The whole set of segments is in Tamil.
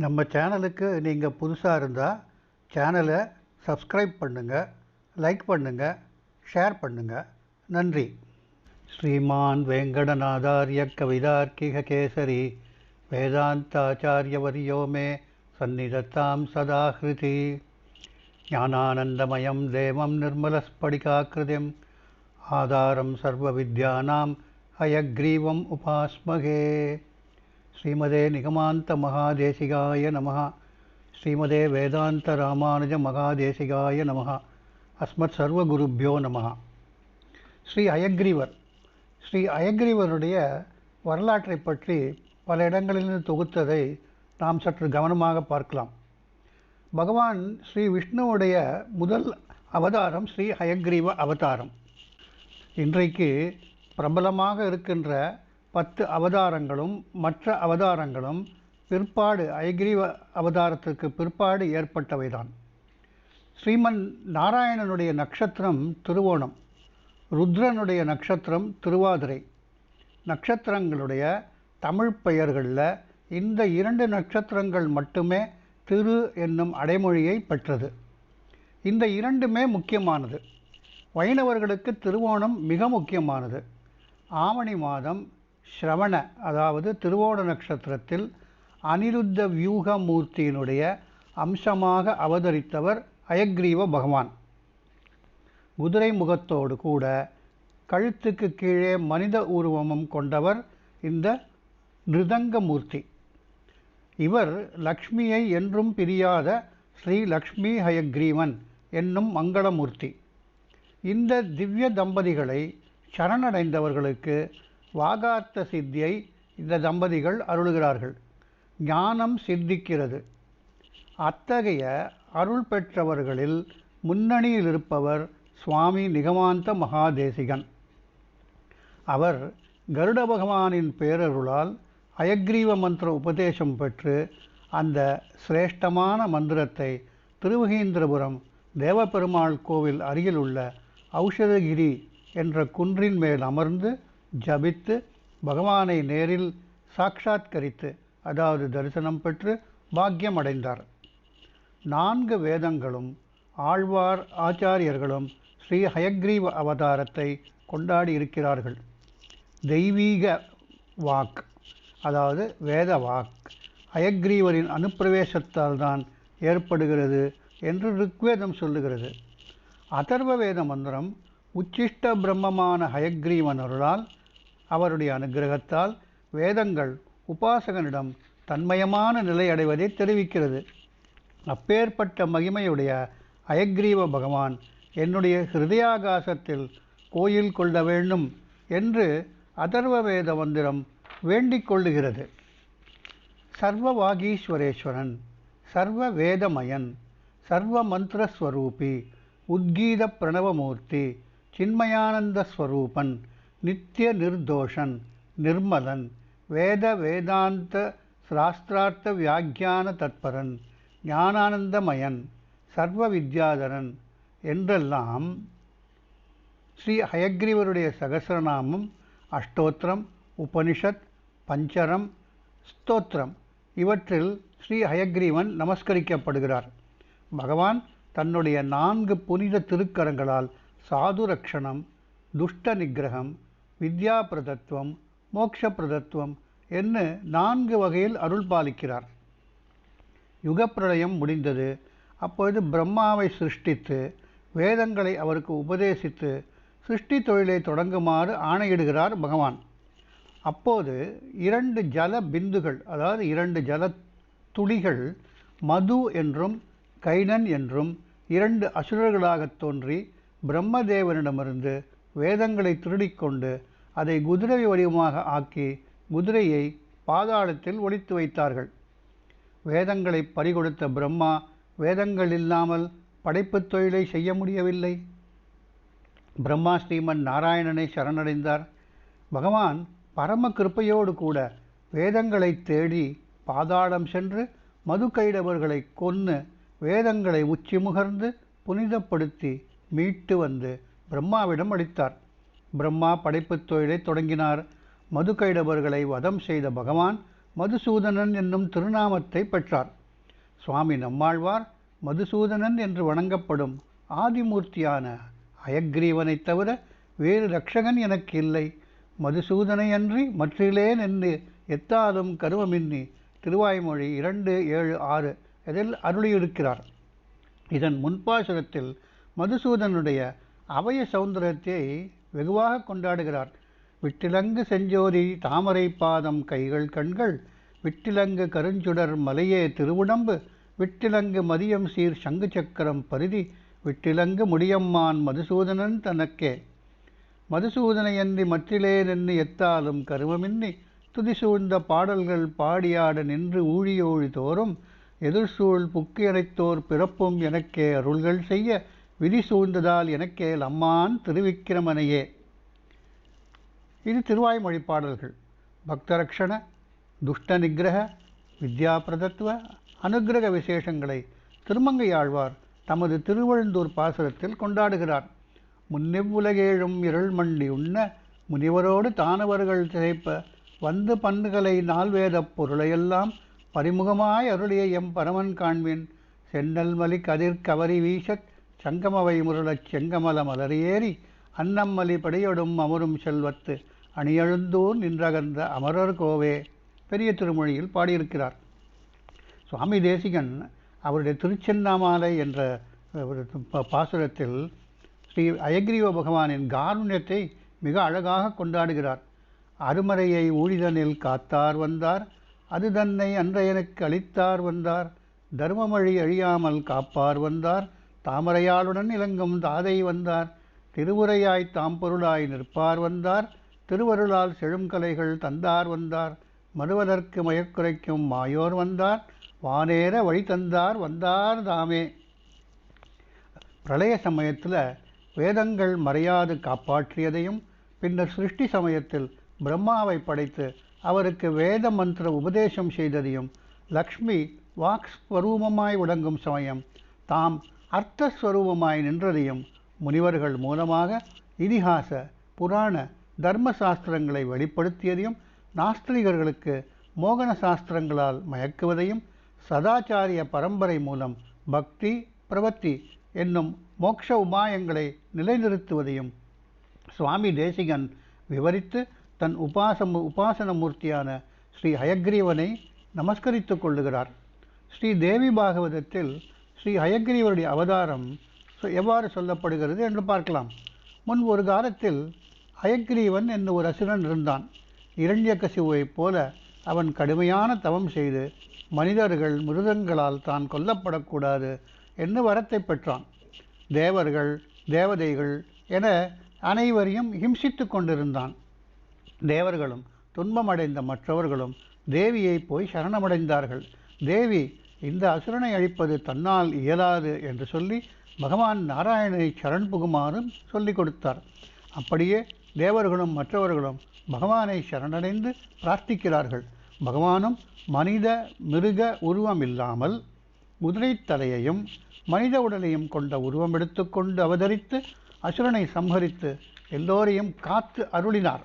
நம்ம சேனலுக்கு நீங்கள் புதுசாக இருந்தால் சேனலை சப்ஸ்கிரைப் பண்ணுங்கள், லைக் பண்ணுங்கள், ஷேர் பண்ணுங்கள். நன்றி. ஸ்ரீமான் வெங்கடநாதார்ய கவிதார்க்கிக கேசரி வேதாந்தாச்சாரியவரியோ மே சந்நிதத்தாம் சதாஹிருதி. ஞானானந்தமயம் தேவம் நிர்மலஸ்படிகாக்கிருதிம் ஆதாரம் சர்வவித்யானாம் ஹயக்ரீவம் உபாஸ்மகே. ஸ்ரீமதே நிகமாந்த மகாதேசிகாய நமः. ஸ்ரீமதே வேதாந்த ராமானுஜ மகாதேசிகாய நமः. அஸ்மத் சர்வகுருப்யோ நமः. ஸ்ரீ ஹயக்ரீவர். ஸ்ரீ ஹயக்ரீவருடைய வரலாற்றை பற்றி பல இடங்களிலிருந்து தொகுத்ததை நாம் சற்று கவனமாக பார்க்கலாம். பகவான் ஸ்ரீ விஷ்ணுவுடைய முதல் அவதாரம் ஸ்ரீ ஹயக்ரீவ அவதாரம். இன்றைக்கு பிரபலமாக இருக்கின்ற 10 அவதாரங்களும் மற்ற அவதாரங்களும் பிற்பாடு ஹயக்ரீவ அவதாரத்திற்கு பிற்பாடு ஏற்பட்டவைதான். ஸ்ரீமன் நாராயணனுடைய நட்சத்திரம் திருவோணம், ருத்ரனுடைய நட்சத்திரம் திருவாதிரை. நட்சத்திரங்களுடைய தமிழ் பெயர்களில் இந்த 2 நட்சத்திரங்கள் மட்டுமே திரு என்னும் அடைமொழியை பெற்றது. இந்த 2மே முக்கியமானது. வைணவர்களுக்கு திருவோணம் மிக முக்கியமானது. ஆவணி மாதம் ஸ்ரவண அதாவது திருவோண நட்சத்திரத்தில் அனிருத்த வியூகமூர்த்தியினுடைய அம்சமாக அவதரித்தவர் ஹயக்ரீவ பகவான். குதிரை முகத்தோடு கூட கழுத்துக்கு கீழே மனித உருவமும் கொண்டவர் இந்த நிருதங்கமூர்த்தி. இவர் லக்ஷ்மியை என்றும் பிரியாத ஸ்ரீ லக்ஷ்மி ஹயக்ரீவன் என்னும் மங்களமூர்த்தி. இந்த திவ்ய தம்பதிகளை சரணடைந்தவர்களுக்கு வாகார்த்த சித்தியை இந்த தம்பதிகள் அருளுகிறார்கள். ஞானம் சித்திக்கிறது. அத்தகைய அருள் பெற்றவர்களில் முன்னணியில் இருப்பவர் சுவாமி நிகமாந்த மகாதேசிகன். அவர் கருட பகவானின் பேரருளால் ஹயக்ரீவ மந்திர உபதேசம் பெற்று அந்த சிரேஷ்டமான மந்திரத்தை திருவகீந்திரபுரம் தேவபெருமாள் கோவில் அருகில் உள்ள ஔஷதகிரி என்ற குன்றின் மேல் அமர்ந்து ஜபித்து பகவானை நேரில் சாட்சாத்கரித்து அதாவது தரிசனம் பெற்று பாக்கியம் அடைந்தார். 4 வேதங்களும் ஆழ்வார் ஆச்சாரியர்களும் ஸ்ரீ ஹயக்ரீவ அவதாரத்தை கொண்டாடி இருக்கிறார்கள். தெய்வீக வாக் அதாவது வேத வாக் ஹயக்ரீவரின் அனுப்பிரவேசத்தால் தான் ஏற்படுகிறது என்று ருக்வேதம் சொல்லுகிறது. அதர்வ வேத மந்திரம் உச்சிஷ்ட பிரம்மமான ஹயக்ரீவன் அருளால் அவருடைய அனுகிரகத்தால் வேதங்கள் உபாசகனிடம் தன்மயமான நிலை அடைவதை தெரிவிக்கிறது. அப்பேற்பட்ட மகிமையுடைய ஹயக்ரீவ பகவான் என்னுடைய ஹிருதயாகாசத்தில் கோயில் கொள்ள வேண்டும் என்று அதர்வ வேத மந்திரம் வேண்டிக் கொள்ளுகிறது. சர்வ வாகீஸ்வரேஸ்வரன், சர்வ வேதமயன், சர்வ மந்திரஸ்வரூபி, உத்கீத பிரணவமூர்த்தி, சின்மயானந்த ஸ்வரூபன், நித்திய நிர்தோஷன், நிர்மலன், வேத வேதாந்த சாஸ்திரார்த்த வியாக்கியான தத்பரன், ஞானானந்தமயன், சர்வ வித்யாதரன் என்றெல்லாம் ஸ்ரீ ஹயக்ரீவருடைய சகசிரநாமம், அஷ்டோத்திரம், உபனிஷத், பஞ்சரம், ஸ்தோத்திரம் இவற்றில் ஸ்ரீ ஹயக்ரீவன் நமஸ்கரிக்கப்படுகிறார். பகவான் தன்னுடைய 4 புனித திருக்கரங்களால் சாதுரக்ஷணம், துஷ்ட நிகிரகம், வித்யா பிரதத்துவம், மோக்ஷ பிரதத்துவம் என்று 4 வகையில் அருள் பாலிக்கிறார். யுகப்பிரளயம் முடிந்தது. அப்பொழுது பிரம்மாவை சிருஷ்டித்து வேதங்களை அவருக்கு உபதேசித்து சிருஷ்டி தொழிலை தொடங்குமாறு ஆணையிடுகிறார் பகவான். அப்போது 2 ஜல பிந்துகள் அதாவது 2 ஜல துளிகள் மது என்றும் கைனன் என்றும் 2 அசுரர்களாக தோன்றி பிரம்மதேவனிடமிருந்து வேதங்களை திருடிக்கொண்டு அதை குதிரை வடிவமாக ஆக்கி குதிரையை பாதாளத்தில் ஒளித்து வைத்தார்கள். வேதங்களை பறிகொடுத்த பிரம்மா வேதங்கள் இல்லாமல் படைப்புத் தொழிலை செய்ய முடியவில்லை. பிரம்மா ஸ்ரீமன் நாராயணனை சரணடைந்தார். பகவான் பரம கிருப்பையோடு கூட வேதங்களை தேடி பாதாளம் சென்று மது கைடவர்களை கொன்று வேதங்களை உச்சி முகர்ந்து புனிதப்படுத்தி மீட்டு வந்து பிரம்மாவிடம் அளித்தார். பிரம்மா படைப்புத் தொழிலை தொடங்கினார். மது கைடவர்களை வதம் செய்த பகவான் மதுசூதனன் என்னும் திருநாமத்தை பெற்றார். சுவாமி நம்மாழ்வார் மதுசூதனன் என்று வணங்கப்படும் ஆதிமூர்த்தியான அயக்ரீவனைத் தவிர வேறு இரட்சகன் எனக்கு இல்லை, மதுசூதனை அன்றி மற்றிலேன் என்று எத்தாலும் கருவமின்னி திருவாய்மொழி 2:7-6 இதில் அருளியிருக்கிறார். இதன் முன்பாசுரத்தில் மதுசூதனுடைய அபய சௌந்தரியத்தை வெகுவாக கொண்டாடுகிறார். விட்டிலங்கு செஞ்சோதி தாமரை பாதம் கைகள் கண்கள், விட்டிலங்கு கருஞ்சுடர் மலையே திருவுடம்பு, விட்டிலங்கு மதியம் சீர் சங்கு சக்கரம் பரிதி, விட்டிலங்கு முடியம்மான் மதுசூதனன் தனக்கே. மதுசூதனையன்றி மற்றிலேனென்னு எத்தாலும் கருவமின்னி துதிசூழ்ந்த பாடல்கள் பாடியாட நின்று ஊழியோழி தோறும், எதிர்சூழ் புக்கு எனைத்தோர் பிறப்பும் எனக்கே அருள்கள் செய்ய, விதி சூழ்ந்ததால் எனக்கே அம்மான் திருவிக்கிரமனையே. இது திருவாய்மொழி பாடல்கள். பக்தரக்ஷண, துஷ்ட நிகிரக, வித்யா பிரதத்துவ, அனுகிரக விசேஷங்களை திருமங்கையாழ்வார் தமது திருவழுந்தூர் பாசுரத்தில் கொண்டாடுகிறார். முன்னிவ்வுலகேழும் இருள் மண்டி உண்ண முனிவரோடு தானவர்கள் திகைப்ப, வந்து பண்புகளை நால்வேதப் பொருளையெல்லாம் பரிமுகமாய் அருளிய எம் பரமன் காண்பின், சென்னல் மலி கதிர் கவரி வீசச் சங்கமவை முரளச் செங்கமல மலரேறி, அன்னம்மலி படையொடும் அமரும் செல்வத்து அணியழுந்தூர் நின்றகன்ற அமரர் கோவே. பெரிய திருமொழியில் பாடியிருக்கிறார். சுவாமி தேசிகன் அவருடைய திருச்சென்னாமாலை என்ற பாசுரத்தில் ஸ்ரீ அயக்ரீவ பகவானின் காருண்யத்தை மிக அழகாக கொண்டாடுகிறார். அருமறையை ஊழிதனில் காத்தார் வந்தார், அது தன்னை அன்றையனுக்கு அளித்தார் வந்தார், தர்மமழி அழியாமல் காப்பார் வந்தார், தாமரையாளுடன் இலங்கும் தாதை வந்தார், திருவுரையாய் தாம்பொருளாய் நிற்பார் வந்தார், திருவருளால் செழும்கலைகள் தந்தார் வந்தார், மறுவதற்கு மயக்குறைக்கும் மாயோர் வந்தார், வானேற வழி தந்தார் வந்தார் தாமே. பிரளய சமயத்தில் வேதங்கள் மறையாது காப்பாற்றியதையும், பின்னர் சிருஷ்டி சமயத்தில் பிரம்மாவை படைத்து அவருக்கு வேத மந்திர உபதேசம் செய்ததையும், லக்ஷ்மி வாக்ஸ்வரூபமாய் விளங்கும் சமயம் தாம் அர்த்தஸ்வரூபமாய் நின்றதையும், முனிவர்கள் மூலமாக இதிகாச புராண தர்ம சாஸ்திரங்களை வெளிப்படுத்தியதையும், நாஸ்திரிகர்களுக்கு மோகன சாஸ்திரங்களால் மயக்குவதையும், சதாச்சாரிய பரம்பரை மூலம் பக்தி பிரவத்தி என்னும் மோட்ச உபாயங்களை நிலைநிறுத்துவதையும் சுவாமி தேசிகன் விவரித்து தன் உபாசன மூர்த்தியான ஸ்ரீ ஹயக்ரீவனை நமஸ்கரித்து கொள்ளுகிறார். ஸ்ரீ தேவி பாகவதத்தில் ஸ்ரீ ஹயக்ரீவருடைய அவதாரம் எவ்வாறு சொல்லப்படுகிறது என்று பார்க்கலாம். முன் ஒரு காலத்தில் ஹயக்ரீவன் என்று ஒரு அசுரன் இருந்தான். இரண்யகசிபுவைப் போல அவன் கடுமையான தவம் செய்து மனிதர்கள் மிருகங்களால் தான் கொல்லப்படக்கூடாது என்று வரத்தை பெற்றான். தேவர்கள் தேவதைகள் என அனைவரையும் ஹிம்சித்து கொண்டிருந்தான். தேவர்களும் துன்பமடைந்த மற்றவர்களும் தேவியை போய் சரணமடைந்தார்கள். தேவி இந்த அசுரனை அழிப்பது தன்னால் இயலாது என்று சொல்லி பகவான் நாராயணனை சரண் புகுமாறும் சொல்லிக் கொடுத்தார். அப்படியே தேவர்களும் மற்றவர்களும் பகவானை சரணடைந்து பிரார்த்திக்கிறார்கள். பகவானும் மனித மிருக உருவம் இல்லாமல் குதிரை தலையையும் மனித உடலையும் கொண்ட உருவம் எடுத்துக்கொண்டு அவதரித்து அசுரனை சம்ஹரித்து எல்லோரையும் காத்து அருளினார்.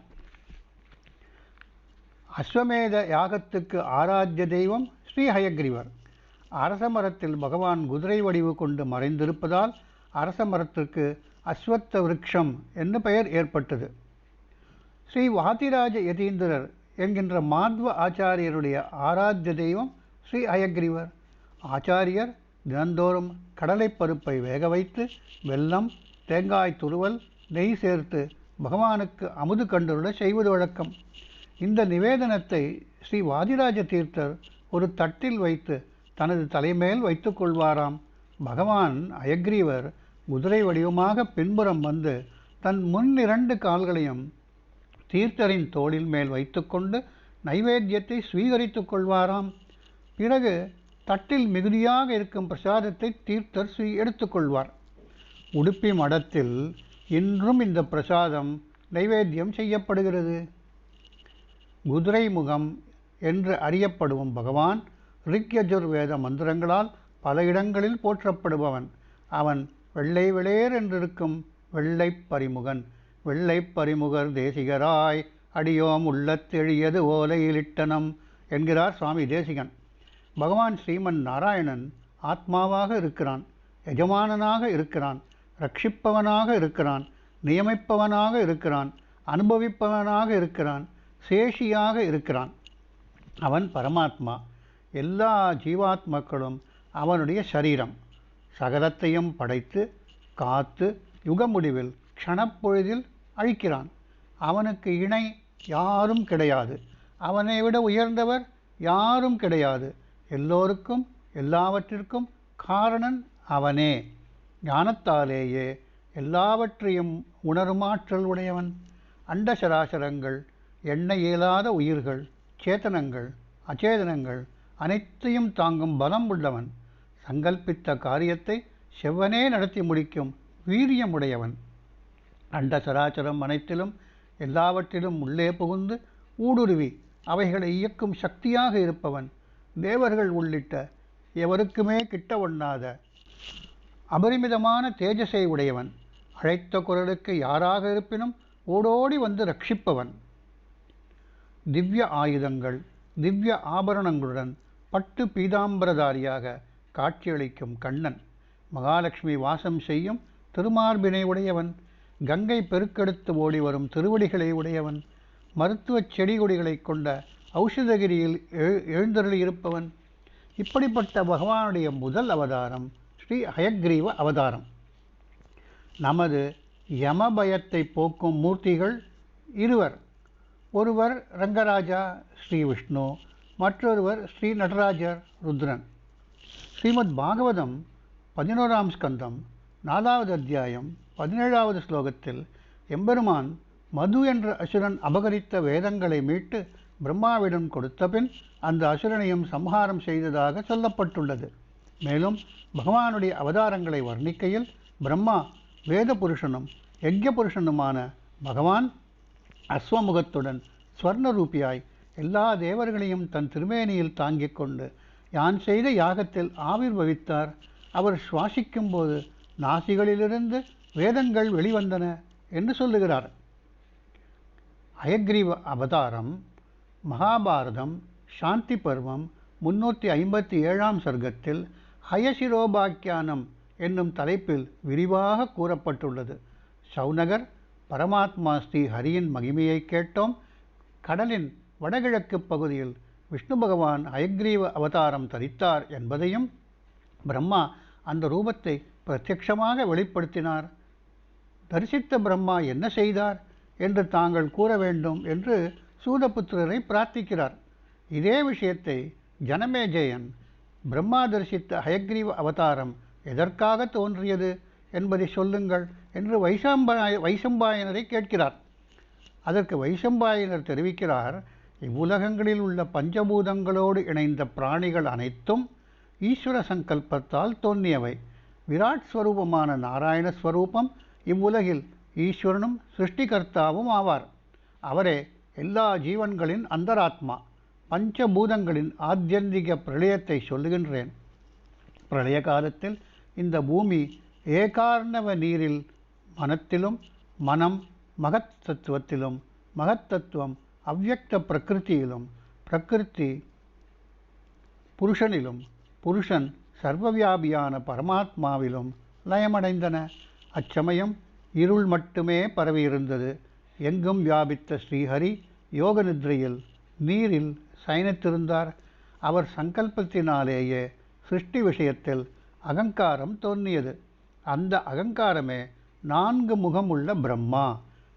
அஸ்வமேத யாகத்துக்கு ஆராத்திய தெய்வம் ஸ்ரீ ஹயக்ரீவர். அரச மரத்தில் பகவான் குதிரை வடிவு கொண்டு மறைந்திருப்பதால் அரச மரத்திற்கு அஸ்வத்த விருட்சம் என்று பெயர் ஏற்பட்டது. ஸ்ரீ வாதிராஜ யதீந்திரர் என்கின்ற மாத்வ ஆச்சாரியருடைய ஆராத்திய தெய்வம் ஸ்ரீ ஹயக்ரீவர். ஆச்சாரியர் தினந்தோறும் கடலைப்பருப்பை வேக வைத்து வெல்லம் தேங்காய் துருவல் நெய் சேர்த்து பகவானுக்கு அமுது கண்டருள செய்வது வழக்கம். இந்த நிவேதனத்தை ஸ்ரீ வாதிராஜ தீர்த்தர் ஒரு தட்டில் வைத்து தனது தலைமேல் வைத்து கொள்வாராம். பகவான் ஹயக்ரீவர் குதிரை வடிவமாக பின்புறம் வந்து தன் முன் 2 கால்களையும் தீர்த்தரின் தோளில் மேல் வைத்து கொண்டு நைவேத்தியத்தை ஸ்வீகரித்து கொள்வாராம். பிறகு தட்டில் மிகுதியாக இருக்கும் பிரசாதத்தை தீர்த்தர் எடுத்துக்கொள்வார். உடுப்பி மடத்தில் இன்றும் இந்த பிரசாதம் நைவேத்தியம் செய்யப்படுகிறது. குதிரை முகம் என்று அறியப்படும் பகவான் ரிக்யஜுர்வேத மந்திரங்களால் பல இடங்களில் போற்றப்படுபவன். அவன் வெள்ளை வெளியேர் என்றிருக்கும் வெள்ளை பரிமுகன். வெள்ளை பரிமுகர் தேசிகராய் அடியோம் உள்ளத்தெழியது ஓலையிலிட்டனம் என்கிறார் சுவாமி தேசிகன். பகவான் ஸ்ரீமன் நாராயணன் ஆத்மாவாக இருக்கிறான், எஜமானனாக இருக்கிறான், ரட்சிப்பவனாக இருக்கிறான், நியமிப்பவனாக இருக்கிறான், அனுபவிப்பவனாக இருக்கிறான், சேஷியாக இருக்கிறான். அவன் பரமாத்மா. எல்லா ஜீவாத்மாக்களும் அவனுடைய சரீரம். சகலத்தையும் படைத்து காத்து யுக முடிவில் க்ஷணப்பொழுதில் அழிக்கிறான். அவனுக்கு இணை யாரும் கிடையாது. அவனை விட உயர்ந்தவர் யாரும் கிடையாது. எல்லோருக்கும் எல்லாவற்றிற்கும் காரணன் அவனே. ஞானத்தாலேயே எல்லாவற்றையும் உணருமாற்றல் உடையவன். அண்டசராசரங்கள், எண்ண இயலாத உயிர்கள், சேத்தனங்கள், அச்சேதனங்கள் அனைத்தையும் தாங்கும் பலம் உள்ளவன். சங்கல்பித்த காரியத்தை செவ்வனே நடத்தி முடிக்கும் வீரியமுடையவன். அண்ட சராச்சரம் அனைத்திலும் எல்லாவற்றிலும் உள்ளே புகுந்து ஊடுருவி அவைகளை இயக்கும் சக்தியாக இருப்பவன். தேவர்கள் உள்ளிட்ட எவருக்குமே கிட்ட ஒண்ணாத அபரிமிதமான தேஜஸை உடையவன். அழைத்த குரலுக்கு யாராக இருப்பினும் ஓடோடி வந்து ரட்சிப்பவன். திவ்ய ஆயுதங்கள், திவ்ய ஆபரணங்களுடன் பட்டு பீதாம்பரதாரியாக காட்சியளிக்கும் கண்ணன். மகாலட்சுமி வாசம் செய்யும் திருமார்பினை உடையவன். கங்கை பெருக்கெடுத்து ஓடி வரும் திருவடிகளை உடையவன். மருத்துவச் செடி கொடிகளை கொண்ட ஔஷதகிரியில் எழுந்தருளியிருப்பவன். இப்படிப்பட்ட பகவானுடைய முதல் அவதாரம் ஸ்ரீ ஹயக்ரீவ அவதாரம். நமது யமபயத்தை போக்கும் மூர்த்திகள் இருவர். ஒருவர் ரங்கராஜா ஸ்ரீ விஷ்ணு, மற்றொருவர் ஸ்ரீ நடராஜர் ருத்ரன். ஸ்ரீமத் பாகவதம் 11ஆம் ஸ்கந்தம் 4வது அத்தியாயம் 17வது ஸ்லோகத்தில் எம்பெருமான் மது என்ற அசுரன் அபகரித்த வேதங்களை மீட்டு பிரம்மாவிடம் கொடுத்த பின் அந்த அசுரனையும் சம்ஹாரம் செய்ததாக சொல்லப்பட்டுள்ளது. மேலும் பகவானுடைய அவதாரங்களை வர்ணிக்கையில் பிரம்மா வேத புருஷனும் யஜ்ய புருஷனுமான பகவான் அஸ்வமுகத்துடன் ஸ்வர்ணரூபியாய் எல்லா தேவர்களையும் தன் திருமேனியில் தாங்கிக் கொண்டு யான் செய்த யாகத்தில் ஆவிர்வவித்தார். அவர் சுவாசிக்கும் போது நாசிகளிலிருந்து வேதங்கள் வெளிவந்தன என்று சொல்லுகிறார். ஹயக்ரீவ அவதாரம் மகாபாரதம் சாந்தி பர்வம் 357ஆம் சர்க்கத்தில் ஹயசிரோபாக்கியானம் என்னும் தலைப்பில் விரிவாக கூறப்பட்டுள்ளது. சௌனகர் பரமாத்மா ஸ்ரீ ஹரியின் மகிமையை கேட்டோம். கடலின் வடகிழக்கு பகுதியில் விஷ்ணு பகவான் ஹயக்ரீவ அவதாரம் தரித்தார் என்பதையும் பிரம்மா அந்த ரூபத்தை பிரத்யட்சமாக வெளிப்படுத்தினார். தரிசித்த பிரம்மா என்ன செய்தார் என்று தாங்கள் கூற வேண்டும் என்று சூதபுத்திரரை பிரார்த்திக்கிறார். இதே விஷயத்தை ஜனமேஜயன் பிரம்மா தரிசித்த ஹயக்ரீவ அவதாரம் எதற்காக தோன்றியது என்பதை சொல்லுங்கள் என்று வைசம்பாயனரை கேட்கிறார். அதற்கு வைசம்பாயனர் தெரிவிக்கிறார், இவ்வுலகங்களில் உள்ள பஞ்சபூதங்களோடு இணைந்த பிராணிகள் அனைத்தும் ஈஸ்வர சங்கல்பத்தால் தோன்றியவை. விராட் ஸ்வரூபமான நாராயண ஸ்வரூபம் இவ்வுலகில் ஈஸ்வரனும் சிருஷ்டிகர்த்தாவும் ஆவார். அவரே எல்லா ஜீவன்களின் அந்தராத்மா. பஞ்சபூதங்களின் ஆத்தியந்திக பிரளயத்தை சொல்லுகின்றேன். பிரளய காலத்தில் இந்த பூமி ஏகார்ணவ நீரில் மனத்திலும், மனம் மகத் தத்துவத்திலும், மகத்தத்துவம் அவ்யக்த பிரகிருதியிலும், பிரகிருதி புருஷனிலும், புருஷன் சர்வவியாபியான பரமாத்மாவிலும் லயமடைந்தன. அச்சமயம் இருள் மட்டுமே பரவியிருந்தது. எங்கும் வியாபித்த ஸ்ரீஹரி யோக நித்ரையில் நீரில் சயனித்திருந்தார். அவர் சங்கல்பத்தினாலேயே சிருஷ்டி விஷயத்தில் அகங்காரம் தோன்றியது. அந்த அகங்காரமே 4 முகம் உள்ள பிரம்மா.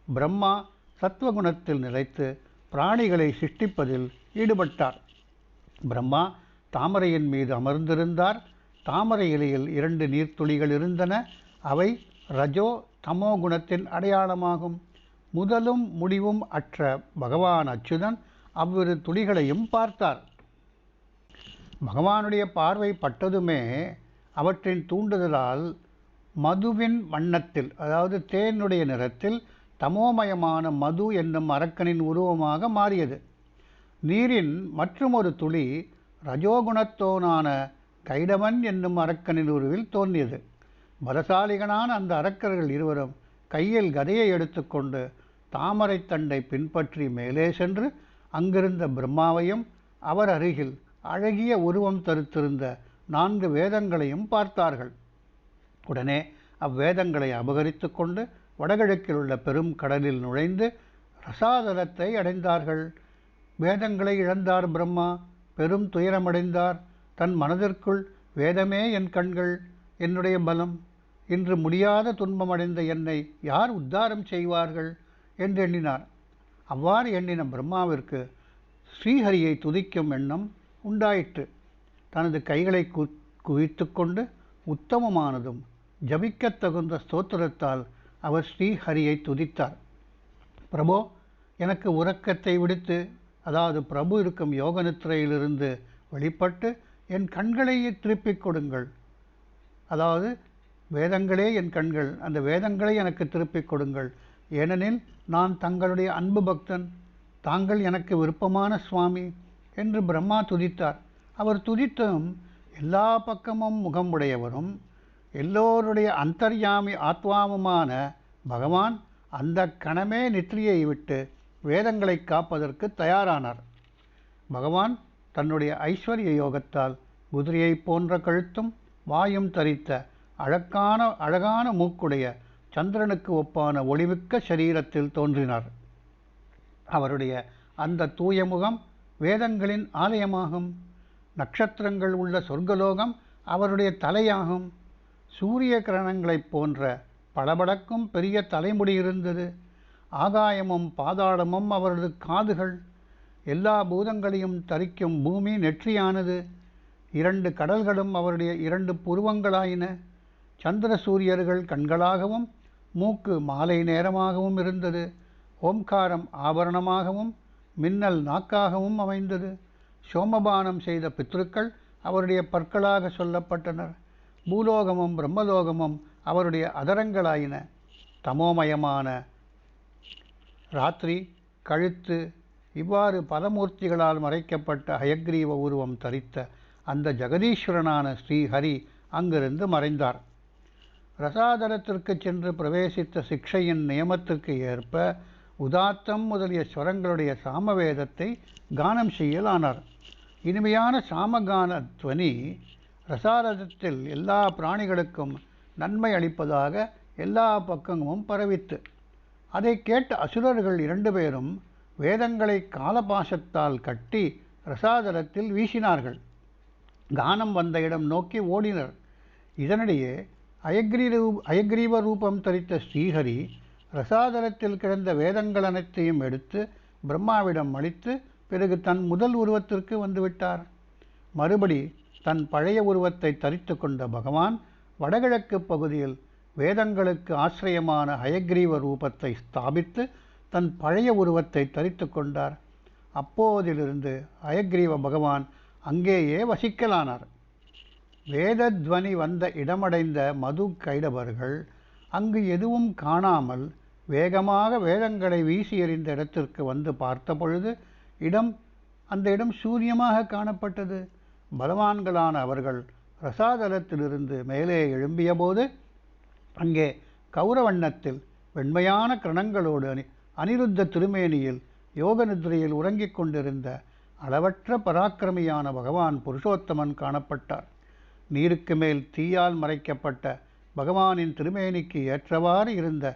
பிரம்மா சத்வகுணத்தில் நிலைத்து பிராணிகளை சிருஷ்டிப்பதில் ஈடுபட்டார். பிரம்மா தாமரையின் மீது அமர்ந்திருந்தார். தாமரை இலையில் 2 நீர்த்துளிகள் இருந்தன. அவை ரஜோ தமோ குணத்தின் அடையாளமாகும். முதலும் முடிவும் அற்ற பகவான் அச்சுதன் அவ்விரு துளிகளையும் பார்த்தார். பகவானுடைய பார்வை பட்டதுமே அவற்றின் தூண்டுதலால் மதுவின் வண்ணத்தில், அதாவது தேனுடைய நிறத்தில் தமோமயமான மது என்னும் அரக்கனின் உருவமாக மாறியது. நீரின் மற்றுமொரு துளி ரஜோகுணத்தோனான கைடவன் என்னும் அரக்கனின் உருவில் தோன்றியது. பலசாலிகளான அந்த அரக்கர்கள் இருவரும் கையில் கதையை எடுத்துக்கொண்டு தாமரை தண்டை பின்பற்றி மேலே சென்று அங்கிருந்த பிரம்மாவையும் அவர் அருகில் அழகிய உருவம் தரித்திருந்த 4 வேதங்களையும் பார்த்தார்கள். உடனே அவ்வேதங்களை அபகரித்து கொண்டு வடகிழக்கில் உள்ள பெரும் கடலில் நுழைந்து ரசாதலத்தை அடைந்தார்கள். வேதங்களை இழந்தார் பிரம்மா பெரும் துயரமடைந்தார். தன் மனதிற்குள் வேதமே என் கண்கள், என்னுடைய பலம், இன்று முடியாத துன்பமடைந்த என்னை யார் உத்தாரம் செய்வார்கள் என்று எண்ணினார். அவ்வாறு எண்ணின பிரம்மாவிற்கு ஸ்ரீஹரியை துதிக்கும் எண்ணம் உண்டாயிற்று. தனது கைகளை குவித்து கொண்டு உத்தமமானதும் ஜபிக்கத் தகுந்த ஸ்தோத்திரத்தால் அவர் ஸ்ரீஹரியை துதித்தார். பிரபோ, எனக்கு உறக்கத்தை விடுத்து, அதாவது பிரபு இருக்கும் யோக நித்திரையிலிருந்து வெளிப்பட்டு என் கண்களை திருப்பிக் கொடுங்கள். அதாவது வேதங்களே என் கண்கள், அந்த வேதங்களை எனக்கு திருப்பிக் கொடுங்கள். ஏனெனில் நான் தங்களுடைய அன்பு பக்தன், தாங்கள் எனக்கு விருப்பமான சுவாமி என்று பிரம்மா துதித்தார். அவர் துதித்தும் எல்லா பக்கமும் முகம் உடையவரும் எல்லோருடைய அந்தர்யாமி ஆத்மாவுமான பகவான் அந்த கணமே நித்ரியை விட்டு வேதங்களை காப்பதற்கு தயாரானார். பகவான் தன்னுடைய ஐஸ்வர்ய யோகத்தால் குதிரையை போன்ற கழுத்தும் வாயும் தரித்த அழகான மூக்குடைய சந்திரனுக்கு ஒப்பான ஒளிமிக்க சரீரத்தில் தோன்றினார். அவருடைய அந்த தூய முகம் வேதங்களின் ஆலயமாகும். நட்சத்திரங்கள் உள்ள சொர்க்கலோகம் அவருடைய தலையாகும். சூரிய கிரணங்களைப் போன்ற பளபளக்கும் பெரிய தலைமுடி இருந்தது. ஆகாயமும் பாதாளமும் அவரது காதுகள். எல்லா பூதங்களையும் தரிக்கும் பூமி நெற்றியானது. 2 கடல்களும் அவருடைய 2 புருவங்களாயின. சந்திர சூரியர்கள் கண்களாகவும் மூக்கு மாலை நேரமாகவும் இருந்தது. ஓம்காரம் ஆபரணமாகவும் மின்னல் நாக்காகவும் அமைந்தது. சோமபானம் செய்த பித்ருக்கள் அவருடைய பற்களாக சொல்லப்பட்டனர். பூலோகமும் பிரம்மலோகமும் அவருடைய அதரங்களாயின. தமோமயமான ராத்திரி, கழுத்து, இவ்வாறு பலமூர்த்திகளால் மறைக்கப்பட்ட ஹயக்ரீவ உருவம் தரித்த அந்த ஜெகதீஸ்வரனான ஸ்ரீஹரி அங்கிருந்து மறைந்தார். ரசாதலத்திற்கு சென்று பிரவேசித்த சிக்ஷையின் நியமத்திற்கு ஏற்ப உதாத்தம் முதலிய ஸ்வரங்களுடைய சாமவேதத்தை கானம் செய்யலானார். இனிமையான சாமகான துவனி ரசாதலத்தில் எல்லா பிராணிகளுக்கும் நன்மை அளிப்பதாக எல்லா பக்கமும் பரவித்து. அதை கேட்ட அசுரர்கள் 2 பேரும் வேதங்களை காலபாசத்தால் கட்டி ரசாதலத்தில் வீசினார்கள். கானம் வந்த இடம் நோக்கி ஓடினர். இதனிடையே அயக்ரீவ ரூபம் தரித்த ஸ்ரீஹரி ரசாதலத்தில் கிடந்த வேதங்கள் அனைத்தையும் எடுத்து பிரம்மாவிடம் அளித்து பிறகு தன் முதல் உருவத்திற்கு வந்துவிட்டார். மறுபடி தன் பழைய உருவத்தை தரித்து கொண்ட பகவான் வடகிழக்கு பகுதியில் வேதங்களுக்கு ஆசிரியமான ஹயக்ரீவ ரூபத்தை ஸ்தாபித்து தன் பழைய உருவத்தை தரித்து கொண்டார். அப்போதிலிருந்து ஹயக்ரீவ பகவான் அங்கேயே வசிக்கலானார். வேதத்வனி வந்த இடமடைந்த மது கைடவர்கள் அங்கு எதுவும் காணாமல் வேகமாக வேதங்களை வீசி எறிந்த இடத்திற்கு வந்து பார்த்த பொழுது அந்த இடம் சூரியமாக காணப்பட்டது. பலவான்களான அவர்கள் ரசாதலத்திலிருந்து மேலே எழும்பிய போது அங்கே கௌரவண்ணத்தில் வெண்மையான கிரணங்களோடு அனிருத்த திருமேனியில் யோக நித்ரையில் உறங்கிக் கொண்டிருந்த அளவற்ற பராக்கிரமியான பகவான் புருஷோத்தமன் காணப்பட்டார். நீருக்கு மேல் தீயால் மறைக்கப்பட்ட பகவானின் திருமேனிக்கு ஏற்றவாறு இருந்த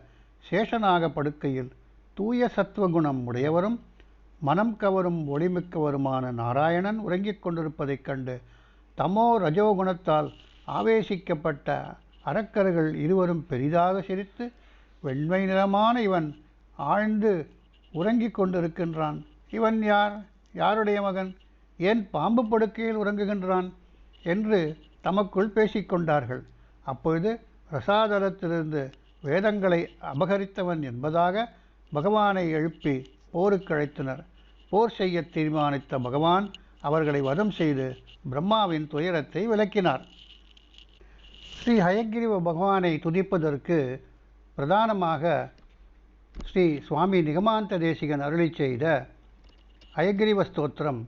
சேஷனாக படுக்கையில் தூய சத்துவகுணம் உடையவரும் மனம் கவரும் ஒளிமிக்கவருமான நாராயணன் உறங்கிக் கொண்டிருப்பதைக் கண்டு தமோ ரஜோகுணத்தால் ஆவேசிக்கப்பட்ட அரக்கர்கள் இருவரும் பெரிதாக சிரித்து, வெண்மை நிறமான இவன் ஆழ்ந்து உறங்கிக் கொண்டிருக்கின்றான், இவன் யாருடைய மகன், ஏன் பாம்பு படுக்கையில் உறங்குகின்றான் என்று தமக்குள் பேசிக்கொண்டார்கள். அப்பொழுது ரசாதலத்திலிருந்து வேதங்களை அபகரித்தவன் என்பதாக பகவானை எழுப்பி போருக்கு அழைத்தனர். போர் செய்ய தீர்மானித்த பகவான் அவர்களை வதம் செய்து பிரம்மாவின் துயரத்தை விலக்கினார். ஸ்ரீ ஹயக்ரீவ பகவானை துதிப்பதற்கு பிரதானமாக ஸ்ரீ சுவாமி நிகமாந்த தேசிகன் அருளி செய்த ஹயக்ரீவ ஸ்தோத்திரம்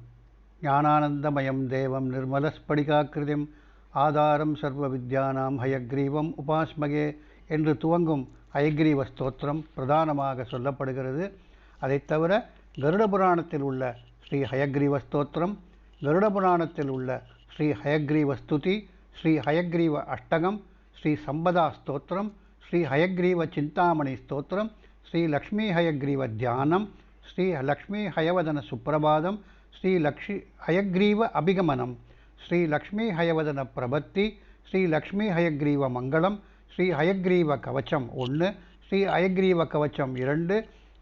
ஞானானந்தமயம் தேவம் நிர்மலஸ்படிகாக்கிருதிம் ஆதாரம் சர்வ வித்யானாம் ஹயக்ரீவம் உபாஸ்மகே என்று துவங்கும் ஹயக்ரீவ ஸ்தோத்திரம் பிரதானமாக சொல்லப்படுகிறது. அதைத் தவிர கருட புராணத்தில் உள்ள ஸ்ரீ ஹயக்ரீவ ஸ்தோத்திரம், கருட புராணத்தில் உள்ள ஸ்ரீ ஹயக்ரீவ ஸ்துதி, ஸ்ரீ ஹயக்ரீவ அஷ்டகம், ஸ்ரீ சம்பதா ஸ்தோத்திரம், ஸ்ரீ ஹயக்ரீவ சிந்தாமணி ஸ்தோத்திரம், ஸ்ரீ லக்ஷ்மி ஹயக்ரீவ தியானம், ஸ்ரீ லக்ஷ்மி ஹயவதன சுப்பிரபாதம், ஸ்ரீ ஹயக்ரீவ அபிகமனம், ஸ்ரீ லக்ஷ்மி ஹயவதன பிரபத்தி, ஸ்ரீ லக்ஷ்மி ஹயக்ரீவ மங்களம், ஸ்ரீ ஹயக்ரீவ கவச்சம் 1, ஸ்ரீ ஹயக்ரீவ கவச்சம் 2,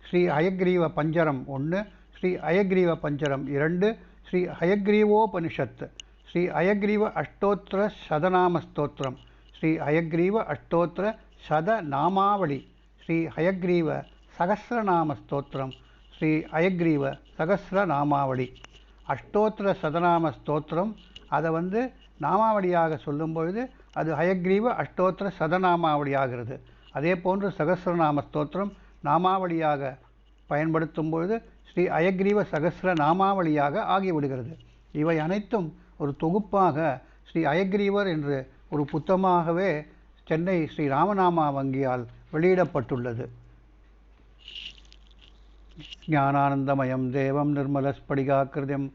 ஸ்ரீ ஹயக்ரீவ பஞ்சரம் 1, ஸ்ரீ ஹயக்ரீவ பஞ்சரம் 2, ஸ்ரீ ஹயக்ரீவோபனிஷத், ஸ்ரீ ஹயக்ரீவ அஷ்டோத்திர சதநாம ஸ்தோத்திரம், ஸ்ரீ ஹயக்ரீவ அஷ்டோத்திர சதநாமாவளி, ஸ்ரீ ஹயக்ரீவ சகசிரநாம ஸ்தோத்திரம், ஸ்ரீ ஹயக்ரீவ சகசிரநாமாவளி. அஷ்டோத்திர சதநாம ஸ்தோத்திரம் அதை நாமாவளியாக சொல்லும் பொழுது அது ஹயக்ரீவ அஷ்டோத்திர சதநாமாவளியாகிறது. அதே போன்று சகசிரநாம ஸ்தோத்திரம் நாமாவளியாக பயன்படுத்தும் பொழுது ஸ்ரீ ஹயக்ரீவ சகசிர நாமாவளியாக ஆகிவிடுகிறது. இவை அனைத்தும் ஒரு தொகுப்பாக ஸ்ரீ ஹயக்ரீவர் என்று ஒரு புத்தகமாகவே சென்னை ஸ்ரீ ராமநாமா வங்கியால் வெளியிடப்பட்டுள்ளது. ஞானானந்தமயம் தேவம் நிர்மலஸ்படிகாக்கிருதிம்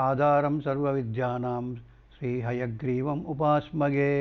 ஆதாரம் சர்வ வித்யானாம் ஸ்ரீ ஹயக்ரீவம் உபாஸ்மகே.